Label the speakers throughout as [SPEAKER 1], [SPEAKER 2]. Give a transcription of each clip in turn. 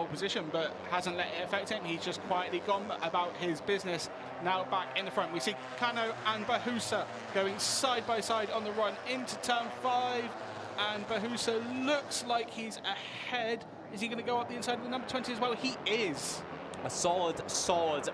[SPEAKER 1] pole position, but hasn't let it affect him. He's just quietly gone about his business. Now back in the front, we see Kano and Bahusa going side by side on the run into turn 5, and Bahusa looks like he's ahead. Is he going to go up the inside of the number 20 as well? He is.
[SPEAKER 2] A solid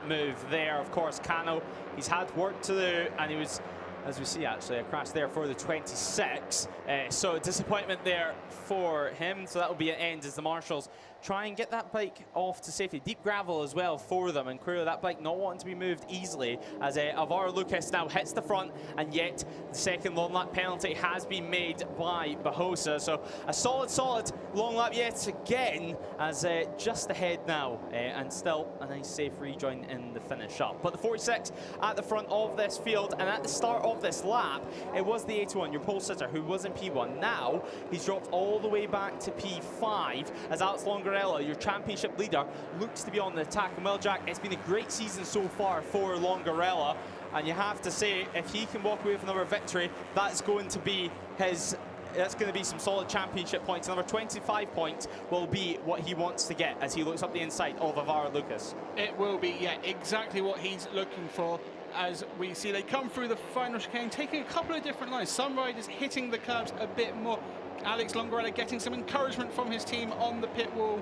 [SPEAKER 2] move there. Of course, Kano, he's had work to do, and he was, as we see actually, a crash there for the 26. So disappointment there for him. So that will be an end as the marshals try and get that bike off to safety. Deep gravel as well for them, and clearly that bike not wanting to be moved easily as Alvaro Lucas now hits the front, and yet the second long lap penalty has been made by Bahosa. So a solid long lap yet again, as just ahead now, and still a nice safe rejoin in the finish up. But the 46 at the front of this field, and at the start of this lap, it was the 81, your pole sitter, who was in P1. Now he's dropped all the way back to P5 as Alex Longarella, your championship leader, looks to be on the attack. And well, Jack, it's been a great season so far for Longarella, and you have to say, if he can walk away with another victory, that's going to be his. That's going to be some solid championship points. Another 25 points will be what he wants to get as he looks up the inside of Alvaro Lucas.
[SPEAKER 1] It will be, yeah, exactly what he's looking for. As we see, they come through the final chicane, taking a couple of different lines. Some riders hitting the curbs a bit more. Alex Longarella getting some encouragement from his team on the pit wall.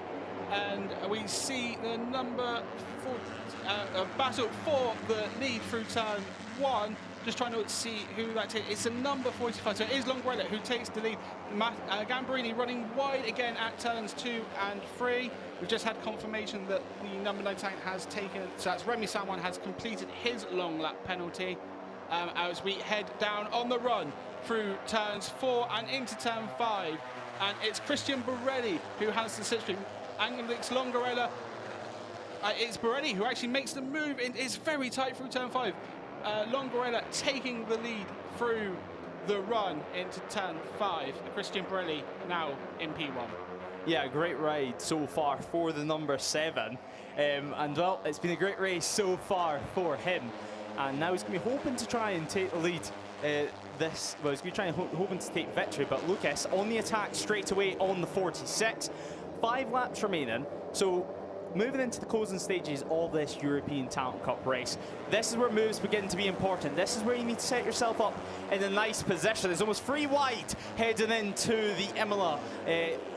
[SPEAKER 1] And we see the number 4, battle for the lead through turn 1. Just trying to see who that takes. It's a number 45, so it is Longarella who takes the lead. Gambarini running wide again at turns 2 and 3. We've just had confirmation that the number 9 tank has taken, so that's Remy Salmon has completed his long lap penalty. As we head down on the run through turns 4 and into turn 5. And it's Christian Borelli who has the slipstream. Alex Longarella, it's Borelli who actually makes the move. It's very tight through turn 5. Longarella taking the lead through the run into turn 5. Christian Borelli now in P1.
[SPEAKER 2] Yeah, great ride so far for the number 7. And well, it's been a great race so far for him. And now he's going to be hoping to try and take the lead. He's going to try and hoping to take victory, but Lucas on the attack straight away on the 46. 5 laps remaining, so moving into the closing stages of this European Talent Cup race. This is where moves begin to be important. This is where you need to set yourself up in a nice position. It's almost 3 wide heading into the Imola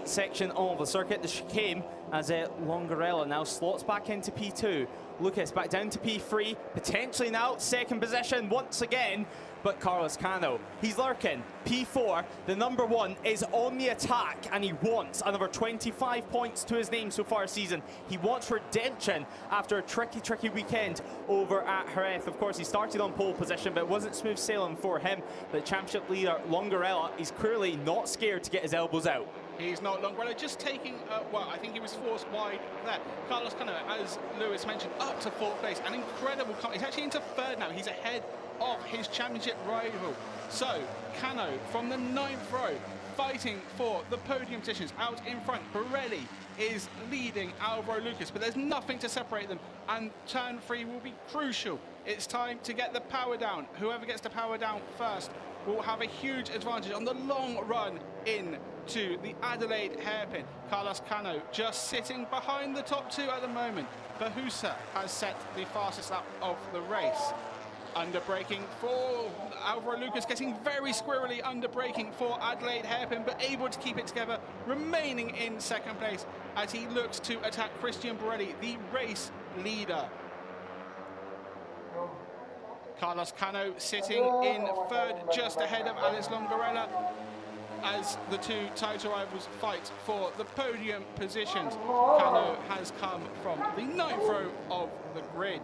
[SPEAKER 2] section of the circuit, the chicane, as Longarella now slots back into P2. Lucas back down to P3, potentially now second position once again, but Carlos Cano, he's lurking. P4, the number 1, is on the attack, and he wants another 25 points to his name so far this season. He wants redemption after a tricky weekend over at Jerez. Of course, he started on pole position, but it wasn't smooth sailing for him. The championship leader, Longarella, is clearly not scared to get his elbows out.
[SPEAKER 1] He's not. Longarella just taking, well, I think he was forced wide there. Carlos Cano, as Lewis mentioned, up to 4th place. An incredible, he's actually into 3rd now. He's ahead of his championship rival. So, Cano from the 9th row, fighting for the podium positions out in front. Borelli is leading Alvaro Lucas, but there's nothing to separate them, and turn 3 will be crucial. It's time to get the power down. Whoever gets the power down first will have a huge advantage on the long run in to the Adelaide hairpin. Carlos Cano just sitting behind the top 2 at the moment. Bahusa has set the fastest lap of the race. Under braking for Alvaro Lucas, getting very squirrely under braking for Adelaide hairpin, but able to keep it together, remaining in 2nd place as he looks to attack Christian Borelli, the race leader. Carlos Cano sitting in 3rd, just ahead of Alex Longarella, as the 2 title rivals fight for the podium positions. Cano has come from the 9th row of the grid.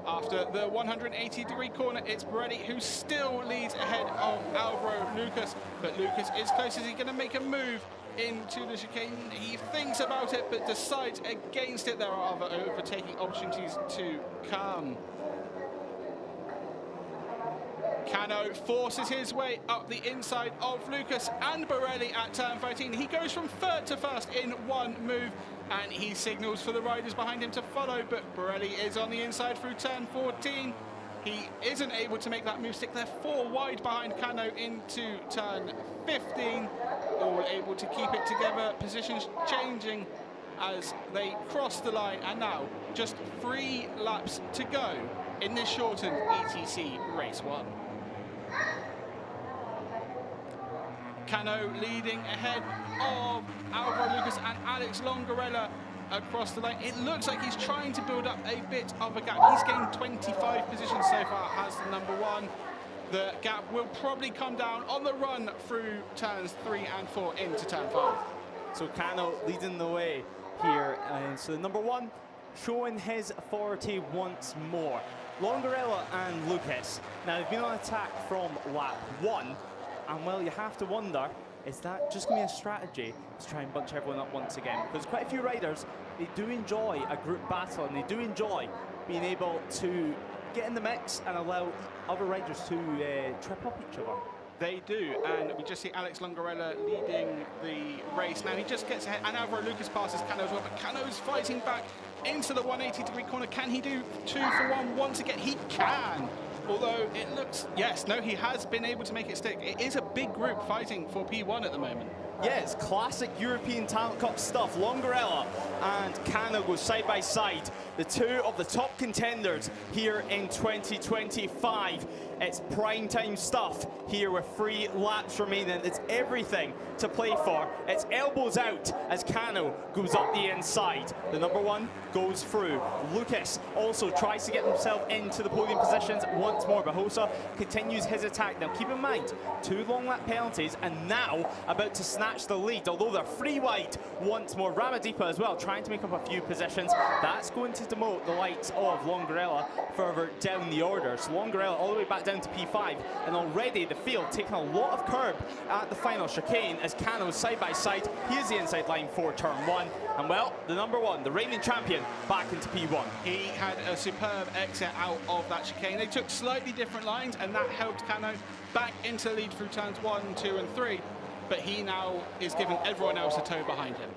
[SPEAKER 1] After the 180-degree corner, it's Borelli who still leads ahead of Alvaro Lucas, but Lucas is close. Is he going to make a move into the chicane? He thinks about it, but decides against it. There are other overtaking opportunities to come. Cano forces his way up the inside of Lucas and Borelli at turn 13. He goes from 3rd to 1st in 1 move, and he signals for the riders behind him to follow, but Borelli is on the inside through turn 14. He isn't able to make that move stick. They're 4 wide behind Kano into turn 15. All able to keep it together. Positions changing as they cross the line. And now just 3 laps to go in this shortened ETC Race 1. Kano leading ahead of Alvaro Lucas and Alex Longarella across the line. It looks like he's trying to build up a bit of a gap. He's gained 25 positions so far, has the number 1. The gap will probably come down on the run through turns 3 and 4 into turn 5.
[SPEAKER 2] So Kano leading the way here. And so the number 1 showing his authority once more. Longarella and Lucas. Now they've been on attack from lap 1. And well, you have to wonder, is that just going to be a strategy to try and bunch everyone up once again? Because quite a few riders, they do enjoy a group battle and they do enjoy being able to get in the mix and allow other riders to trip up each other.
[SPEAKER 1] They do, and we just see Alex Longarella leading the race. Now he just gets ahead, and Alvaro Lucas passes Kano as well, but Kano's fighting back into the 180-degree corner. Can he do 2 for 1 once again? He can. Although it looks, yes, no, he has been able to make it stick. It is a big group fighting for P1 at the moment.
[SPEAKER 2] Yeah, it's classic European Talent Cup stuff. Longarella and Kano go side by side. The 2 of the top contenders here in 2025. It's prime time stuff here with 3 laps remaining. It's everything to play for. It's elbows out as Kano goes up the inside. The number 1 goes through. Lucas also tries to get himself into the podium positions once more. Bahosa continues his attack. Now keep in mind, 2 long lap penalties and now about to snatch the lead, although they're 3 wide once more. Ramadipa as well, trying to make up a few positions. That's going to demote the likes of Longarella further down the order. So Longarella all the way back down to P5, and already the field taking a lot of curb at the final chicane as Kano's side by side. Here's the inside line for turn 1, and well, the number 1, the reigning champion, back into P1.
[SPEAKER 1] He had a superb exit out of that chicane. They took slightly different lines, and that helped Kano back into the lead through turns 1, 2, and 3. But he now is giving everyone else a toe behind him.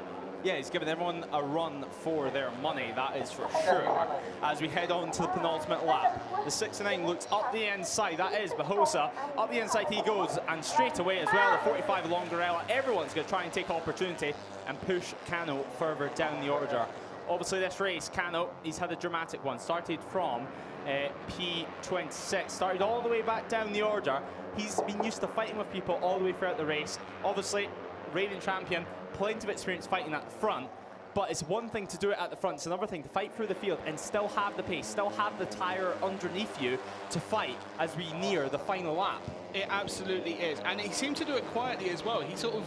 [SPEAKER 2] Yeah, he's giving everyone a run for their money, that is for sure. As we head on to the penultimate lap, the 69 looks up the inside, that is Bahosa. Up the inside he goes, and straight away as well, the 45 Longarella. Everyone's going to try and take opportunity and push Kano further down the order. Obviously this race, Kano, he's had a dramatic one. Started from P26, started all the way back down the order. He's been used to fighting with people all the way throughout the race. Obviously, reigning champion, plenty of experience fighting at the front, but it's one thing to do it at the front, it's another thing to fight through the field and still have the pace, still have the tyre underneath you to fight as we near the final lap.
[SPEAKER 1] It absolutely is, and he seemed to do it quietly as well. He sort of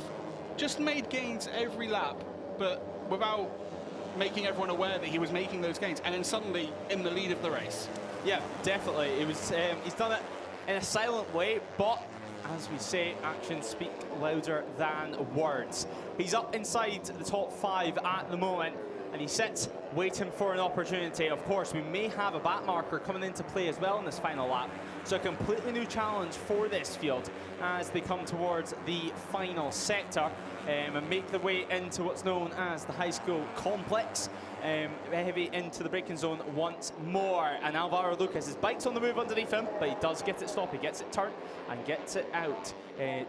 [SPEAKER 1] just made gains every lap, but without making everyone aware that he was making those gains, and then suddenly in the lead of the race.
[SPEAKER 2] Yeah, definitely. It was. He's done it in a silent way, but as we say, actions speak louder than words. He's up inside the top 5 at the moment, and he sits waiting for an opportunity. Of course, we may have a back marker coming into play as well in this final lap. So a completely new challenge for this field as they come towards the final sector and make their way into what's known as the high school complex. Heavy into the braking zone once more, and Alvaro Lucas, his bike's on the move underneath him, but he does get it stopped, he gets it turned and gets it out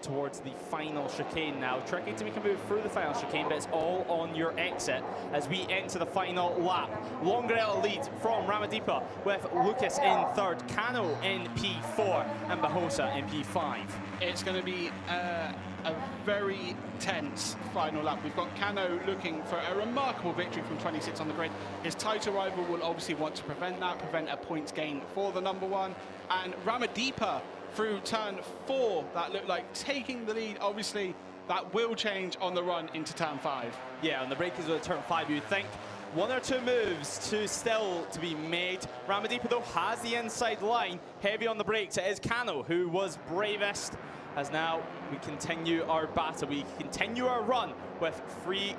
[SPEAKER 2] towards the final chicane now. Tricky to make a move through the final chicane, but it's all on your exit as we enter the final lap. Longarella leads from Ramadipa with Lucas in 3rd, Kano in P4 and Bahosa in P5.
[SPEAKER 1] It's going to be a very tense final lap. We've got Kano looking for a remarkable victory from 26 on the grid. His title rival will obviously want to prevent that, prevent a points gain for the number 1. And Ramadipa through turn 4, that looked like taking the lead. Obviously, that will change on the run into turn 5.
[SPEAKER 2] Yeah, on the break is at turn 5, you'd think. 1 or 2 moves still to be made. Ramadipa, though, has the inside line. Heavy on the brakes, it is Kano who was bravest. As now we continue our battle, we continue our run with 3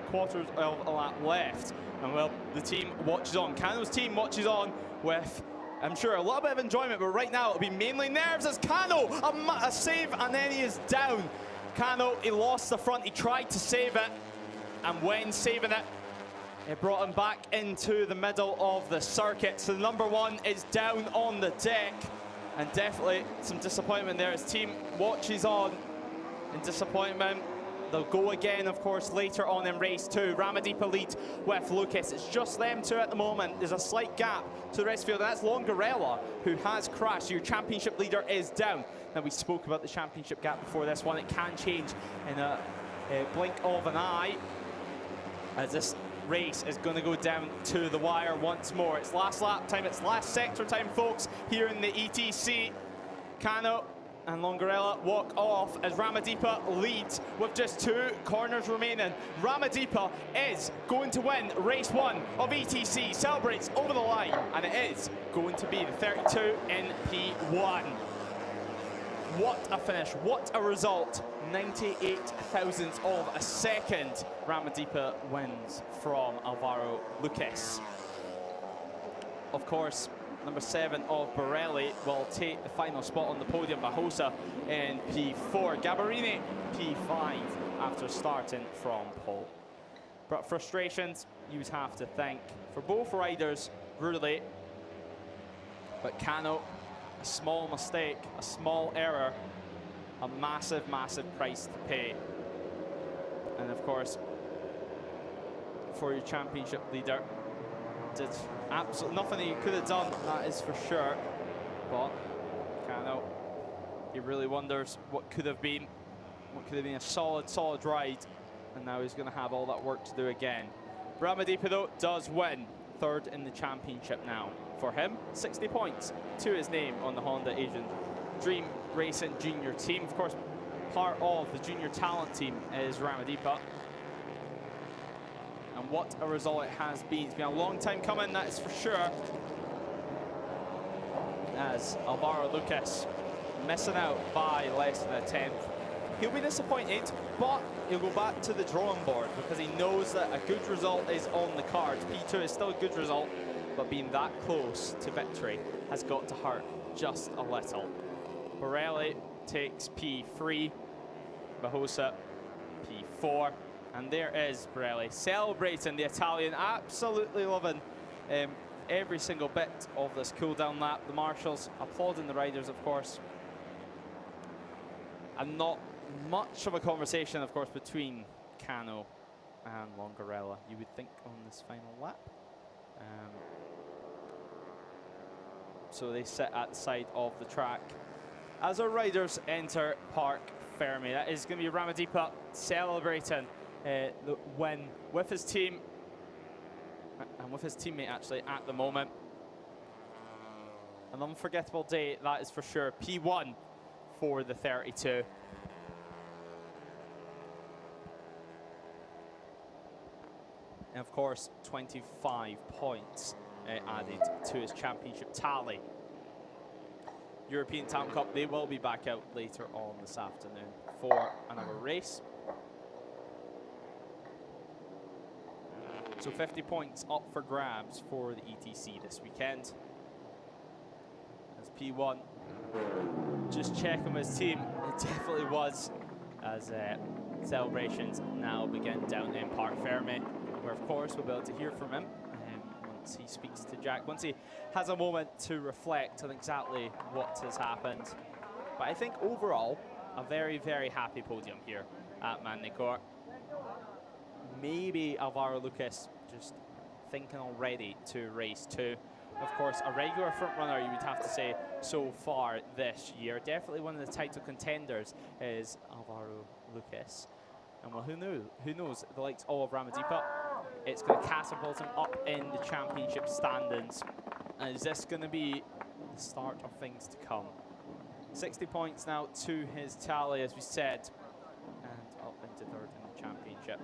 [SPEAKER 2] quarters of a lap left. And well, the team watches on. Kano's team watches on with, I'm sure, a little bit of enjoyment, but right now it'll be mainly nerves as Kano, a save, and then he is down. Kano, he lost the front, he tried to save it, and when saving it, It brought him back into the middle of the circuit. So the number one is down on the deck. And definitely some disappointment there. His team watches on in disappointment. They'll go again, of course, later on in race 2. Ramadipa leads with Lucas. It's just them two at the moment. There's a slight gap to the rest of the field. That's Longarella, who has crashed. Your championship leader is down. Now, we spoke about the championship gap before this one. It can change in a blink of an eye, as this race is going to go down to the wire once more. It's last lap time, it's last sector time, folks, here in the ETC. Cano and Longarella walk off as Ramadipa leads with just 2 corners remaining. Ramadipa is going to win race 1 of ETC, celebrates over the line, and it is going to be the 32 in P1. What a finish, what a result. 98 thousandths of a second. Ramadipa wins from Alvaro Lucas. Of course, number 7 of Borelli will take the final spot on the podium. Bahosa in P4. Gabarini P5 after starting from pole. But frustrations you would have to thank for both riders, really. But Cano, a small mistake, a small error, a massive, massive price to pay. And of course, for your championship leader, did absolutely nothing that you could have done, that is for sure. But Cano, he really wonders what could have been a solid ride, and now he's going to have all that work to do again. Ramadipa, though, does win 3rd in the championship now. For him, 60 points to his name on the Honda Asian Dream Racing Junior team. Of course, part of the junior talent team is Ramadipa. And what a result it has been. It's been a long time coming, that is for sure. As Alvaro Lucas missing out by less than a 10th. He'll be disappointed, but he'll go back to the drawing board because he knows that a good result is on the cards. P2 is still a good result, but being that close to victory has got to hurt just a little. Borelli takes P3, Bahosa P4, and there is Borelli celebrating the Italian, absolutely loving every single bit of this cool down lap. The marshals applauding the riders, of course, and not much of a conversation, of course, between Cano and Longarella, you would think, on this final lap. So they sit at the side of the track as our riders enter Parc Fermé. That is going to be Ramadipa celebrating the win with his team and with his teammate actually at the moment. An unforgettable day, that is for sure. P1 for the 32. And of course, 25 points added to his championship tally. European Talent Cup, they will be back out later on this afternoon for another race. So 50 points up for grabs for the ETC this weekend. As P1 just checking his team, it definitely was, as celebrations now begin down in Parc Fermé, where of course we'll be able to hear from him once he speaks to Jack, once he has a moment to reflect on exactly what has happened. But I think overall, a very, very happy podium here at Magny-Cours. Maybe Alvaro Lucas just thinking already to race 2. Of course, a regular front runner, you would have to say, so far this year. Definitely one of the title contenders is Alvaro Lucas. And well, who knows, the likes of Ramadipa, it's going to catapult him up in the championship standings. And is this going to be the start of things to come? 60 points now to his tally, as we said, and up into 3rd in the championship.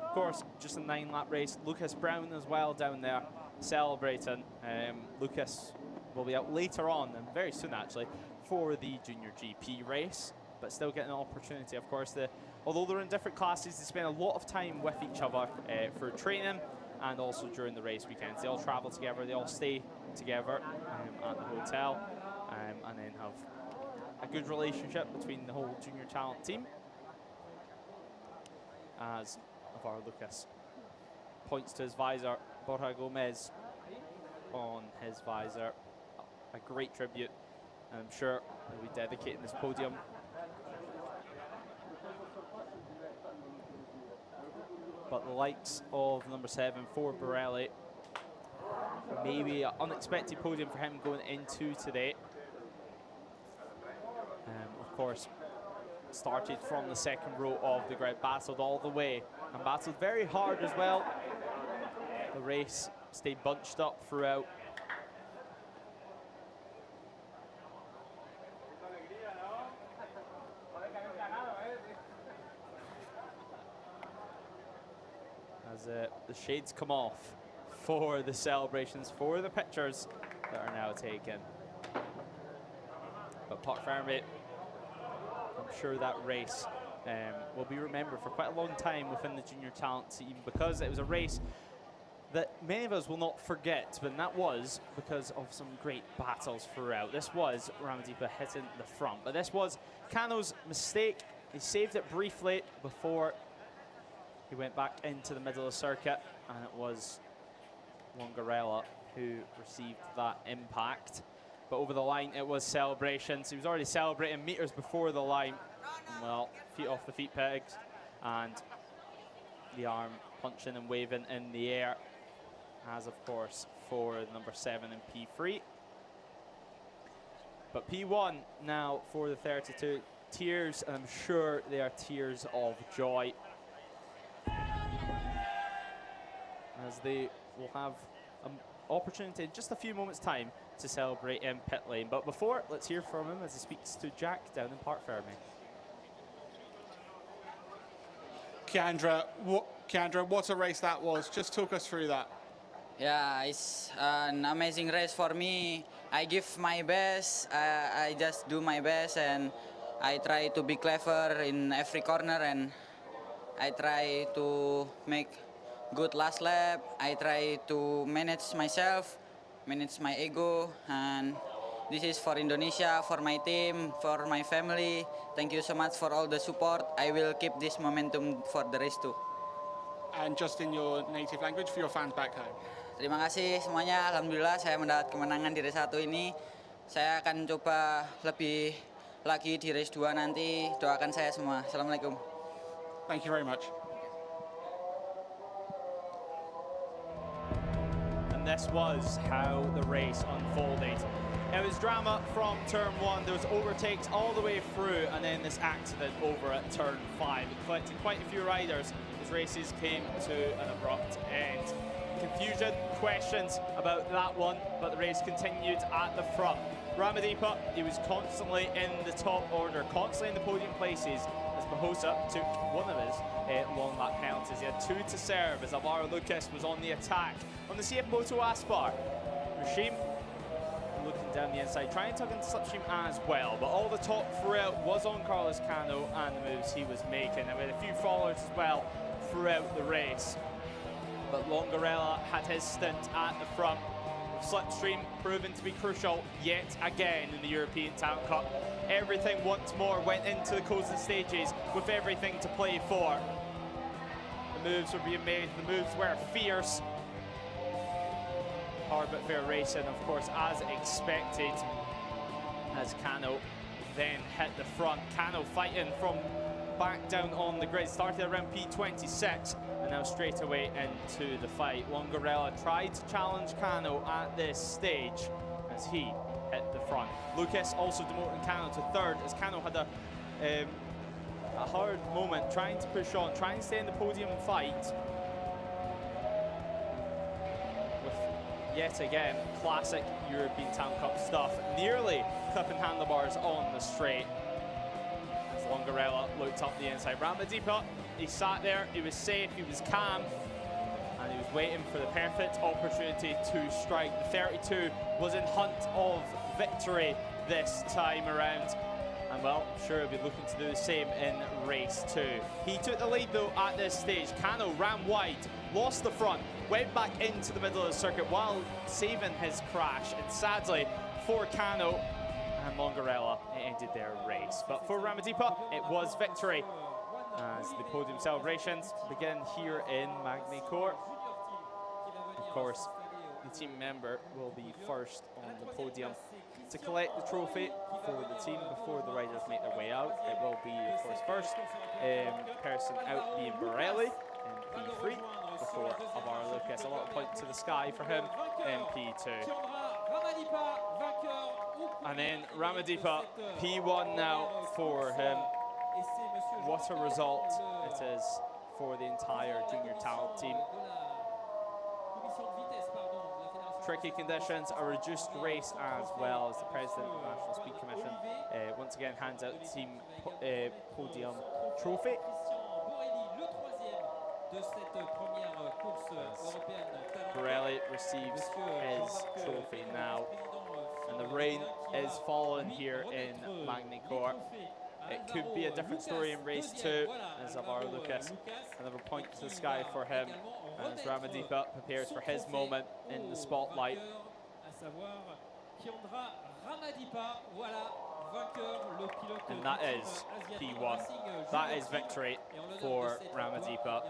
[SPEAKER 2] Of course, just a 9-lap race. Lucas Brown as well down there celebrating. Lucas will be out later on, and very soon actually, for the Junior GP race, but still getting an opportunity. Of course, although they're in different classes, they spend a lot of time with each other for training and also during the race weekends. They all travel together, they all stay together at the hotel, and then have a good relationship between the whole junior talent team. As of our Lucas. Points to his visor. Borja Gomez on his visor. A great tribute, and I'm sure he'll be dedicating this podium. But the likes of number 7 for Borelli, maybe an unexpected podium for him going into today. Of course, started from the second row of the grid, battled all the way, and battled very hard as well. The race stayed bunched up throughout. As the shades come off for the celebrations, for the pictures that are now taken. But Parc Fermé, I'm sure that race will be remembered for quite a long time within the junior talent team, because it was a race that many of us will not forget, but that was because of some great battles throughout. This was Ramadipa hitting the front, but this was Cano's mistake. He saved it briefly before he went back into the middle of the circuit, and it was Longarella who received that impact. But over the line, it was celebrations. He was already celebrating meters before the line. And well, feet off the feet pegs, and the arm punching and waving in the air, as of course for number 7 in P3. But P1 now for the 32. Tears, and I'm sure they are tears of joy, as they will have an opportunity in just a few moments' time to celebrate in pit lane. But before, let's hear from him as he speaks to Jack down in Parc Fermé.
[SPEAKER 1] Keandra, what a race that was. Just talk us through that.
[SPEAKER 3] Yeah, it's an amazing race for me. I give my best. I just do my best, and I try to be clever in every corner, and I try to make good last lap. I try to manage myself, manage my ego, and this is for Indonesia, for my team, for my family. Thank you so much for all the support. I will keep this momentum for the race too.
[SPEAKER 1] And just in your native language for your fans back home.
[SPEAKER 3] Terima kasih semuanya. Alhamdulillah saya mendapat kemenangan di race 1 ini. Saya akan coba lebih lagi di race 2 nanti. Doakan saya semua. Assalamualaikum.
[SPEAKER 1] Thank you very much.
[SPEAKER 2] And this was how the race unfolded. It was drama from turn 1. There was overtakes all the way through, and then this accident over at turn 5. It collected quite a few riders as races came to an abrupt end. Confusion, questions about that one, but the race continued at the front. Ramadipa, he was constantly in the top order, constantly in the podium places, as Bahosa took one of his long lap penalties. He had 2 to serve as Alvaro Lucas was on the attack. On the CF Moto Aspar, Rashim looking down the inside, trying to tug into slipstream as well, but all the talk throughout was on Carlos Cano and the moves he was making, and with a few followers as well throughout the race. But Longarella had his stint at the front, with slipstream proven to be crucial yet again in the European Talent Cup. Everything once more went into the closing stages with everything to play for. The moves were being made, the moves were fierce. Hard but fair racing, of course, as expected, as Cano then hit the front. Cano fighting from back down on the grid, started around P26 and now straight away into the fight. Longarella tried to challenge Cano at this stage as he hit the front. Lucas also demoting Cano to 3rd as Cano had a hard moment trying to push on, trying to stay in the podium fight. With yet again classic European Talent Cup stuff, nearly clipping handlebars on the straight. Longarella looked up the inside. Ramadipa, he sat there, he was safe, he was calm, and he was waiting for the perfect opportunity to strike. The 32 was in hunt of victory this time around, and well, I'm sure he'll be looking to do the same in race 2. He took the lead though at this stage. Cano ran wide, lost the front, went back into the middle of the circuit while saving his crash, and sadly for Cano and Longarella, it ended their race. But for Ramadipa, it was victory. as the podium celebrations begin here in Magny-Cours. Of course, the team member will be first on the podium to collect the trophy for the team before the riders make their way out. It will be, of course, first person out being Borelli in P3 before Alvaro Lucas. A lot of points to the sky for him in P2. And then Ramadipa, P1 now for him. What a result it is for the entire junior talent team. Tricky conditions, a reduced race, as well as the president of the National Speed Commission once again hands out the team podium trophy. Borelli receives his trophy now, and the rain is falling here in Magny-Cours. It could be a different story in race 2 as Alvaro Lucas, another point to the sky for him as Ramadipa prepares for his moment in the spotlight. And that is P1. That is victory for Ramadipa.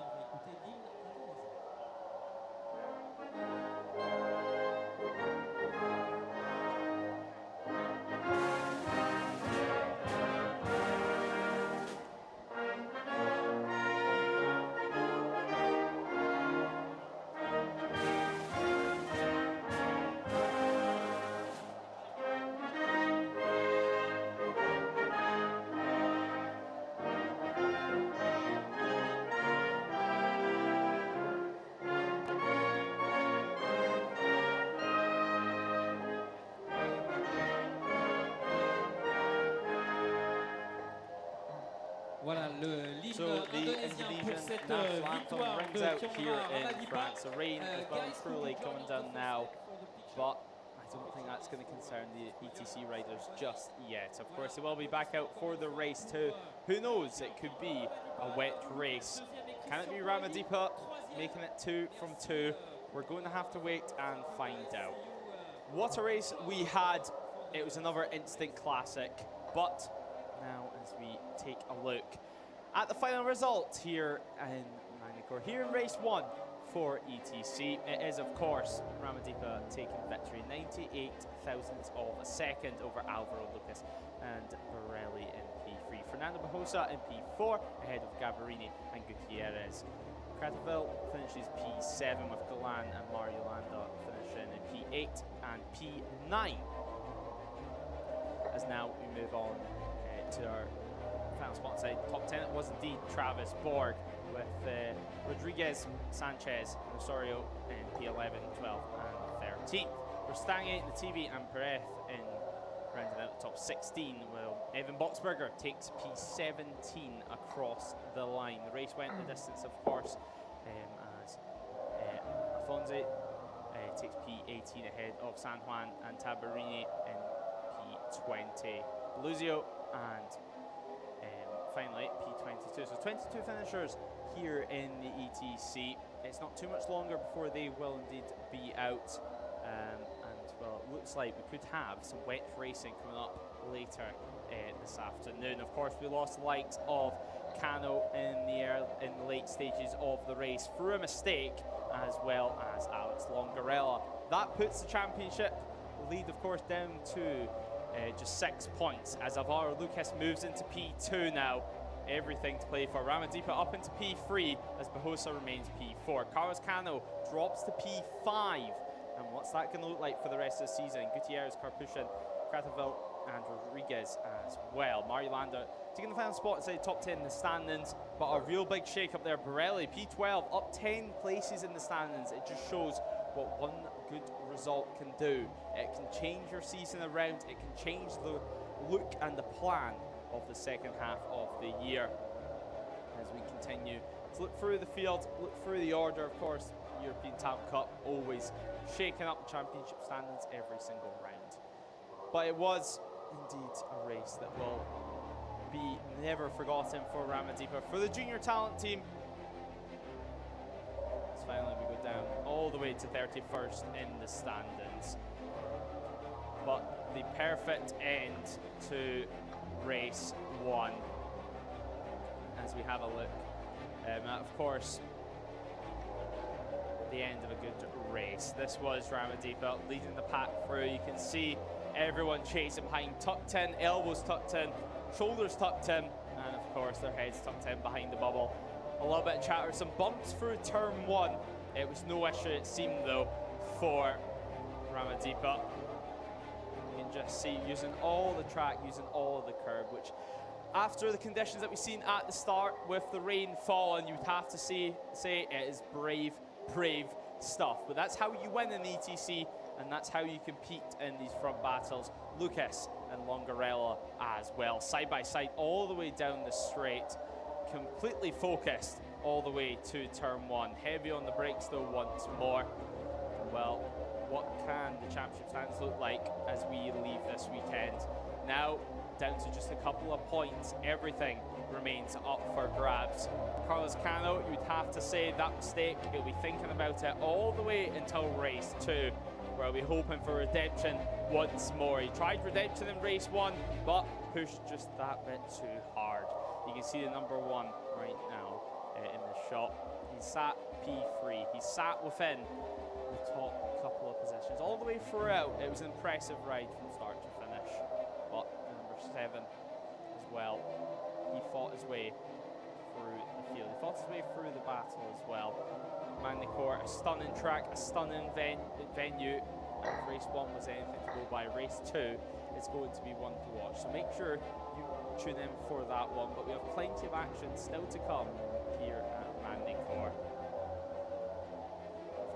[SPEAKER 2] So the Indonesian national anthem rings out here in France. The rain is well and truly coming down now, but I don't think that's going to concern the ETC riders just yet. Of course, they will be back out for the race too. Who knows, it could be a wet race. Can it be Ramadipa making it 2 from 2? We're going to have to wait and find out. What a race we had. It was another instant classic, but now as we take a look at the final result here in Magny-Cours, here in race 1 for ETC, it is of course Ramadipa taking victory, 98 thousandths of a second over Alvaro Lucas and Borelli in P3. Fernando Bajosa in P4 ahead of Gavarini and Gutierrez. Crateville finishes P7 with Galan and Mario Landa finishing in P8 and P9. As now we move on to our final spot side. Top 10 it was indeed Travis Borg with Rodriguez, Sanchez, Rosario in P11, 12 and 13. Rostange, Nativi and Perez in rounding out the top 16, while Evan Boxberger takes P17 across the line. The race went the distance, of course, as Afonso takes P18 ahead of San Juan and Tabarini in P20. Luzio and finally P22. So 22 finishers here in the ETC. It's not too much longer before they will indeed be out. And well, it looks like we could have some wet racing coming up later this afternoon. Of course, we lost the likes of Cano in the late stages of the race through a mistake, as well as Alex Longarella. That puts the championship lead, of course, down to just 6 points as Alvaro Lucas moves into P2 now. Everything to play for. Ramadipa up into P3 as Bajosa remains P4. Carlos Cano drops to P5. And what's that going to look like for the rest of the season? Gutierrez, Carpushan, Crateville and Rodriguez as well. Mario Landa taking the final spot inside top 10 in the standings, but a real big shake up there. Borelli, P12, up 10 places in the standings. It just shows what one good result can do. It can change your season around. It can change the look and the plan of the second half of the year. As we continue to look through the field, look through the order, of course, European Talent Cup always shaking up the championship standings every single round. But it was indeed a race that will be never forgotten for Ramadipa. For the junior talent team, finally we go down all the way to 31st in the standings. But the perfect end to race 1 as we have a look. Of course, the end of a good race. This was Ramadipa leading the pack through. You can see everyone chasing behind, tucked in, elbows tucked in, shoulders tucked in, and of course their heads tucked in behind the bubble. A little bit of chatter, some bumps through turn 1. It was no issue, it seemed, though, for Ramadipa. You can just see using all the track, using all of the curb, which after the conditions that we've seen at the start with the rain falling, you'd have to say it is brave stuff. But that's how you win in the ETC, and that's how you compete in these front battles. Lucas and Longarella as well, side by side all the way down the straight, completely focused all the way to turn 1. Heavy on the brakes though once more. Well, what can the championship stands look like as we leave this weekend? Now down to just a couple of points, everything remains up for grabs. Carlos Cano, you'd have to say that mistake, he'll be thinking about it all the way until race 2, where we're hoping for redemption once more. He tried redemption in race 1, but pushed just that bit too hard. You can see the number 1 right now in the shot. He sat P3. He sat within the top couple of positions all the way throughout. It was an impressive ride from start to finish. But number 7 as well, he fought his way through the field. He fought his way through the battle as well. Magny-Cours, a stunning track, a stunning venue. And if race 1 was anything to go by, race 2 is going to be one to watch. So make sure you tune in for that one. But we have plenty of action still to come here at Magny-Cours.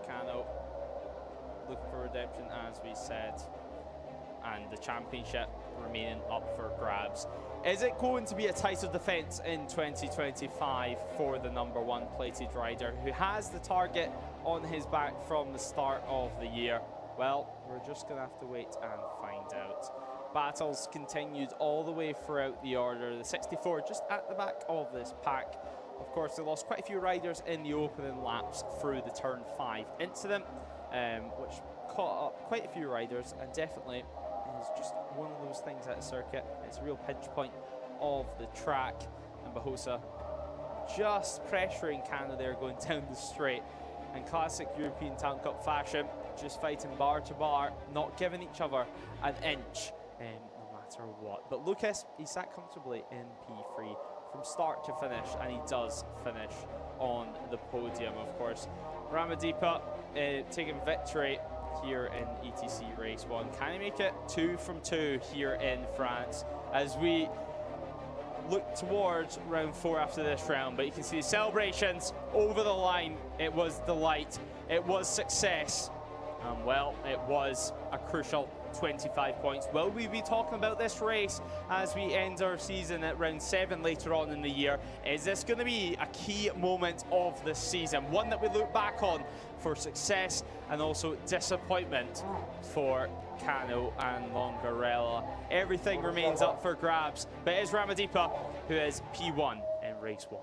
[SPEAKER 2] Cano looking for redemption, as we said, and the championship remaining up for grabs. Is it going to be a title defence in 2025 for the number 1 plated rider who has the target on his back from the start of the year? Well, we're just going to have to wait and find out. Battles continued all the way throughout the order. The 64 just at the back of this pack. Of course, they lost quite a few riders in the opening laps through the turn 5 incident, which caught up quite a few riders, and definitely is just one of those things at a circuit. It's a real pinch point of the track, and Bahosa just pressuring Cano there going down the straight. In classic European Talent Cup fashion, just fighting bar to bar, not giving each other an inch, no matter what. But Lucas, he sat comfortably in P3 from start to finish, and he does finish on the podium, of course. Ramadipa taking victory here in ETC race 1. Can he make it 2 from 2 here in France as we look towards round 4 after this round? But you can see the celebrations over the line. It was delight, it was success, and well, it was a crucial 25 points. Will we be talking about this race as we end our season at round 7 later on in the year? Is this going to be a key moment of the season, one that we look back on for success and also disappointment for Cano and Longarella? Everything remains up for grabs, but it is Ramadipa who is P1 in race 1.